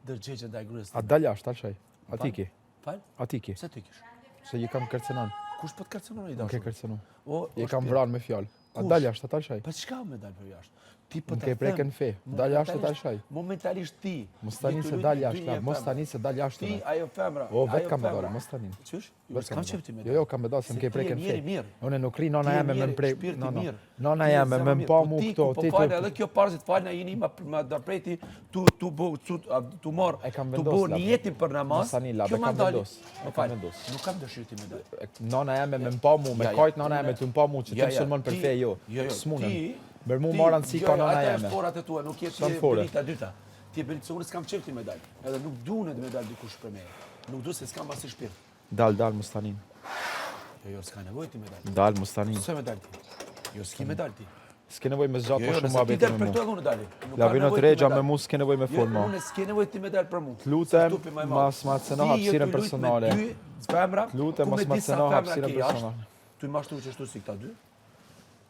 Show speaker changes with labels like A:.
A: dërgjegje ndaj gruas.
B: A dal jashtë, shaj. Ati ki.
A: Fal?
B: Ati ki.
A: Pse ti kish?
B: Se i kam kërcenon.
A: Kush po të kërcenon i
B: Nuk e
A: dashur?
B: kërcenon.
A: O,
B: I kam vranë me fjalë. A dal jashtë, ata shaj.
A: Po çka me dal për jashtë? Ti po
B: Nuk e preken fe. Dal jashtë, ata shaj.
A: Momentalisht ti.
B: Mos tani se dal jashtë, mos tani se dal jashtë.
A: Ti ajo femra.
B: O, vetë kam me dalë, mos tani.
A: Qysh? Jo, s'kam qefti me
B: Jo, kam me dalë se më ke preken fe.
A: Mirë.
B: Unë nuk ri nona jeme me më prej.
A: Shpirti mirë.
B: Nona jeme me më pa mu këto.
A: Po falë, edhe kjo parë të falë, jeni ma dërpreti, tu marë, tu bo një jetin për namaz, kjo ma dali. Nuk kam dëshirë ti me dalë.
B: Nona jeme me më pa mu, me kajt nona jeme të më pa mu, që të mësëllmon për fe, jo. S'munën. Mërë mu maran si ka nona jeme.
A: Ata e forat e tua, nuk je ti benita dyta. Ti e benita, se unë s'kam qefti me dalë. Edhe nuk dunet me dalë dikush për me. Nuk du se s'kam basi shpirt.
B: Dal, Mustanin.
A: Jo, s'ka nevoj ti me dalë.
B: Dal, Mustanin.
A: Se me dalë ti? Jo, s'ki me dalë ti.
B: S'ke nevoj me zgjatë për shumë ma bete me mu.
A: Ti del për të dali.
B: Lavinot regja me mu s'ke nevoj me fol ma.
A: Unë s'ke nevoj ti me dalë për mu.
B: T'lutem, mas ma ceno hapsiren personale.
A: Femra,
B: T'lutem, mas ma ceno hapsiren personale.
A: Tu i mashtru që shtu si këta dy?